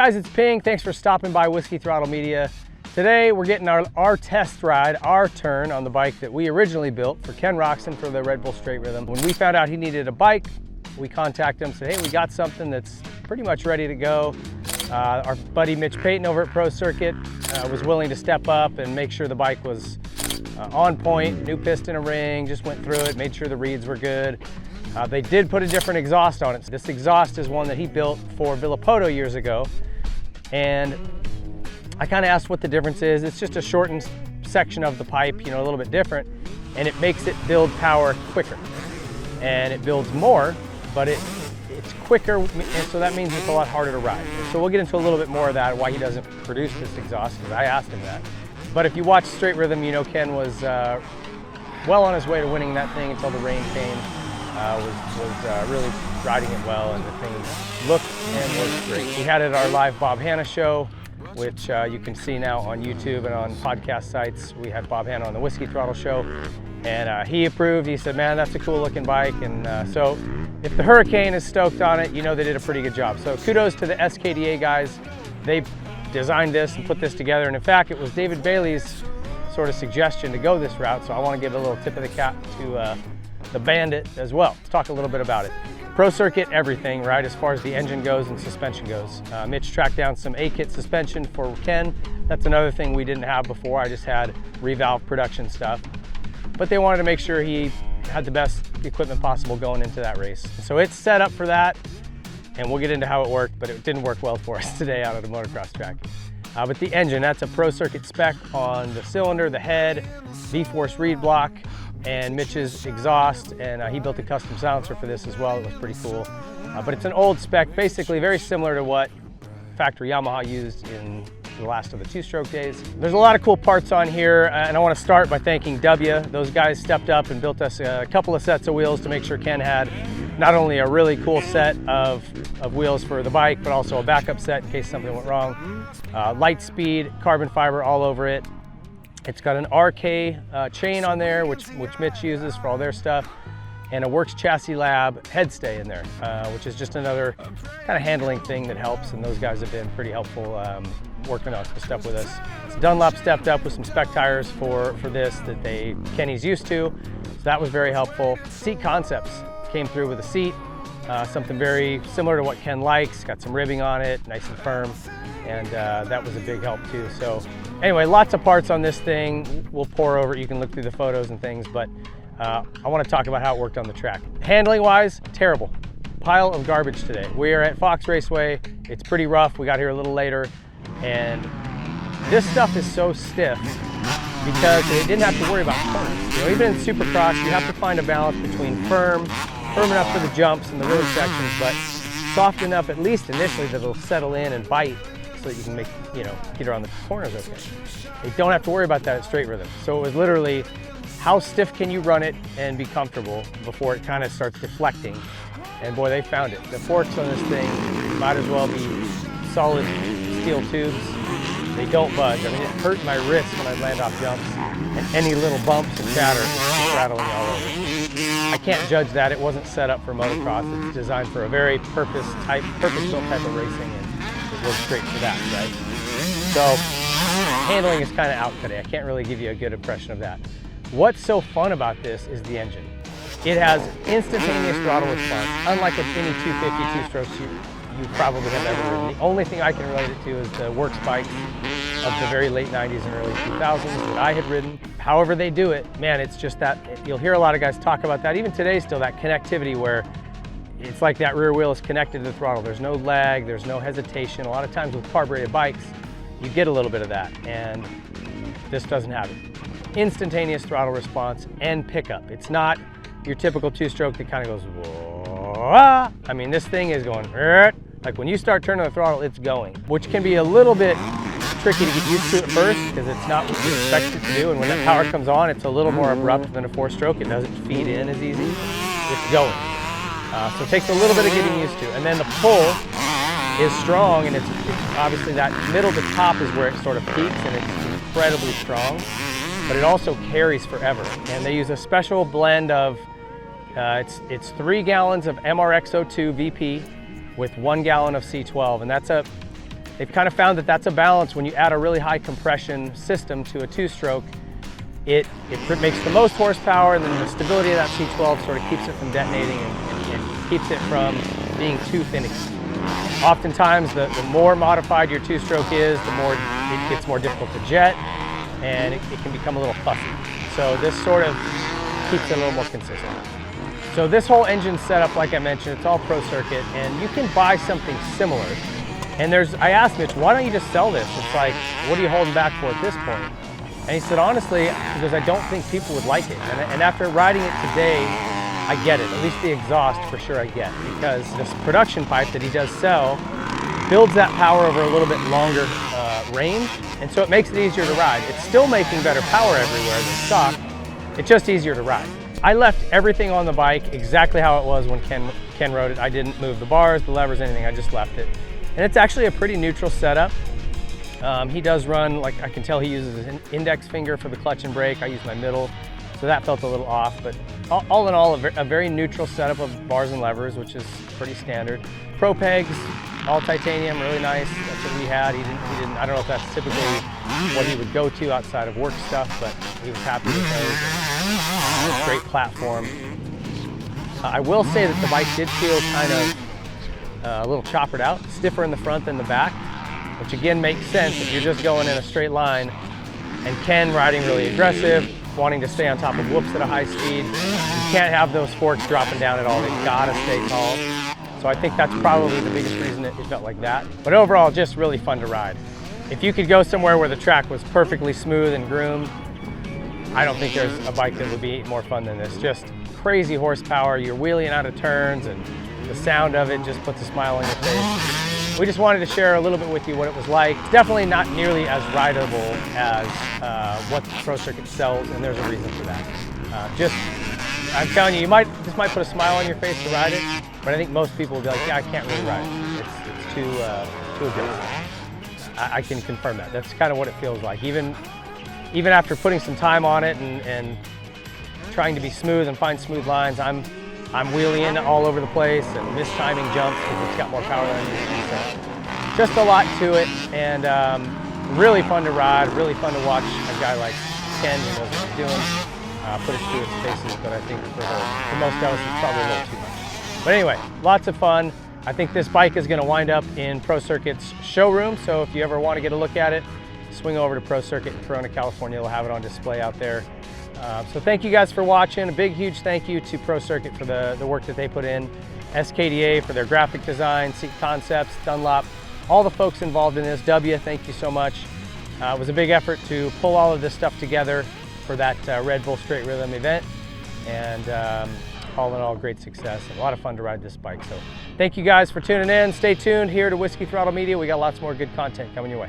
guys, it's Ping. Thanks for stopping by Whiskey Throttle Media. Today we're getting our test ride, our turn on the bike that we originally built for Ken Roczen for the Red Bull Straight Rhythm. When we found out he needed a bike, we contacted him, said, hey, we got something that's pretty much ready to go. Our buddy Mitch Payton over at Pro Circuit was willing to step up and make sure the bike was on point, new piston and ring, just went through it, made sure the reeds were good. They did put a different exhaust on it. This exhaust is one that he built for Villapoto years ago. And I kind of asked what the difference is. It's just a shortened section of the pipe, you know, a little bit different, and it makes it build power quicker. And it builds more, but it's quicker, and so that means it's a lot harder to ride. So we'll get into a little bit more of that, why he doesn't produce this exhaust, because I asked him that. But if you watch Straight Rhythm, you know Ken was well on his way to winning that thing until the rain came. Was really riding it well, and the thing looked and worked great. We had it at our live Bob Hanna show, which you can see now on YouTube and on podcast sites. We had Bob Hanna on the Whiskey Throttle show, and he approved. He said, man, that's a cool looking bike. And so if the Hurricane is stoked on it, you know they did a pretty good job. So kudos to the SKDA guys. They designed this and put this together. And in fact, it was David Bailey's sort of suggestion to go this route. So I want to give a little tip of the cap to the Bandit as well. Let's talk a little bit about it. Pro Circuit, everything, right, as far as the engine goes and suspension goes. Mitch tracked down some A-kit suspension for Ken. That's another thing we didn't have before. I just had revalve production stuff. But they wanted to make sure he had the best equipment possible going into that race. So it's set up for that, and we'll get into how it worked, but it didn't work well for us today out at a motocross track. But the engine, that's a Pro Circuit spec on the cylinder, the head, V-Force reed block, and Mitch's exhaust, and he built a custom silencer for this as well. It was pretty cool. But it's an old spec, basically very similar to what factory Yamaha used in the last of the two-stroke days. There's a lot of cool parts on here, and I want to start by thanking W. Those guys stepped up and built us a couple of sets of wheels to make sure Ken had not only a really cool set of wheels for the bike, but also a backup set in case something went wrong. Light speed, carbon fiber all over it. It's got an RK chain on there, which Mitch uses for all their stuff, and a Works Chassis Lab headstay in there, which is just another kind of handling thing that helps, and those guys have been pretty helpful working on some stuff with us. So Dunlop stepped up with some spec tires for this that Kenny's used to, so that was very helpful. Seat Concepts came through with a seat, something very similar to what Ken likes, got some ribbing on it, nice and firm, and that was a big help too. So anyway, lots of parts on this thing. We'll pour over it. You can look through the photos and things, but I want to talk about how it worked on the track. Handling wise, terrible. Pile of garbage today. We are at Fox Raceway. It's pretty rough. We got here a little later, and this stuff is so stiff because they didn't have to worry about corners. You know, even in Supercross, you have to find a balance between firm enough for the jumps and the road sections, but soft enough, at least initially, that it'll settle in and bite so that you can make, you know, get around the corners okay. They don't have to worry about that at Straight Rhythm. So it was literally, how stiff can you run it and be comfortable before it kind of starts deflecting? And boy, they found it. The forks on this thing might as well be solid steel tubes. They don't budge. I mean, it hurt my wrist when I land off jumps, and any little bumps and chatter is just rattling all over. I can't judge that. It wasn't set up for motocross. It's designed for a very purpose-built type of racing, and it works great for that, right? So handling is kind of out today. I can't really give you a good impression of that. What's so fun about this is the engine. It has instantaneous throttle response, unlike any 250 two-strokes you probably have ever ridden. The only thing I can relate it to is the Works bikes of the very late 90s and early 2000s that I had ridden. However they do it, man, it's just that, you'll hear a lot of guys talk about that, even today still, that connectivity where it's like that rear wheel is connected to the throttle. There's no lag, there's no hesitation. A lot of times with carbureted bikes, you get a little bit of that, and this doesn't have it. Instantaneous throttle response and pickup. It's not your typical two-stroke that kind of goes, whoa. I mean, this thing is going, like when you start turning the throttle, it's going, which can be a little bit tricky to get used to at first because it's not what you expect it to do, and when that power comes on, it's a little more abrupt than a four-stroke. It doesn't feed in as easy. It's going. So it takes a little bit of getting used to. And then the pull is strong, and it's obviously that middle to top is where it sort of peaks, and it's incredibly strong, but it also carries forever. And they use a special blend of, it's 3 gallons of MRX02 VP with 1 gallon of C12, and that's a they've kind of found that that's a balance. When you add a really high compression system to a two-stroke, it makes the most horsepower, and then the stability of that C12 sort of keeps it from detonating and keeps it from being too finicky. Oftentimes, the more modified your two-stroke is, the more it gets more difficult to jet, and it can become a little fussy. So this sort of keeps it a little more consistent. So this whole engine setup, like I mentioned, it's all Pro Circuit, and you can buy something similar. And I asked Mitch, why don't you just sell this? It's like, what are you holding back for at this point? And he said, honestly, because I don't think people would like it. And after riding it today, I get it. At least the exhaust for sure I get, because this production pipe that he does sell builds that power over a little bit longer range, and so it makes it easier to ride. It's still making better power everywhere than stock. It's just easier to ride. I left everything on the bike exactly how it was when Ken rode it. I didn't move the bars, the levers, anything. I just left it. And it's actually a pretty neutral setup. He does run, like I can tell he uses his index finger for the clutch and brake. I use my middle, so that felt a little off. But all in all, a very neutral setup of bars and levers, which is pretty standard. Pro pegs, all titanium, really nice. That's what we had. He didn't. I don't know if that's typically what he would go to outside of work stuff, but he was happy with those. Great platform. I will say that the bike did feel kind of a little choppered out, stiffer in the front than the back, which again makes sense if you're just going in a straight line, and Ken riding really aggressive, wanting to stay on top of whoops at a high speed. You can't have those forks dropping down at all. They've got to stay tall. So I think that's probably the biggest reason it felt like that. But overall, just really fun to ride. If you could go somewhere where the track was perfectly smooth and groomed, I don't think there's a bike that would be more fun than this. Just crazy horsepower, you're wheeling out of turns, and the sound of it just puts a smile on your face. We just wanted to share a little bit with you what it was like. It's definitely not nearly as rideable as what the Pro Circuit sells, and there's a reason for that. I'm telling you, this might put a smile on your face to ride it, but I think most people will be like, yeah, I can't really ride it. It's too aggressive. I can confirm that. That's kind of what it feels like. Even after putting some time on it and trying to be smooth and find smooth lines, I'm wheeling in all over the place and mistiming jumps because it's got more power than it. So just a lot to it, and really fun to ride, really fun to watch a guy like Ken who knows what he's doing put it through its paces, but I think for most of us it's probably a little too much. But anyway, lots of fun. I think this bike is going to wind up in Pro Circuit's showroom, so if you ever want to get a look at it, swing over to Pro Circuit in Corona, California. They'll have it on display out there. So thank you guys for watching. A big, huge thank you to Pro Circuit for the work that they put in, SKDA for their graphic design, Seat Concepts, Dunlop, all the folks involved in this. W, thank you so much. It was a big effort to pull all of this stuff together for that Red Bull Straight Rhythm event, and all in all, great success and a lot of fun to ride this bike. So thank you guys for tuning in. Stay tuned here to Whiskey Throttle Media. We got lots more good content coming your way.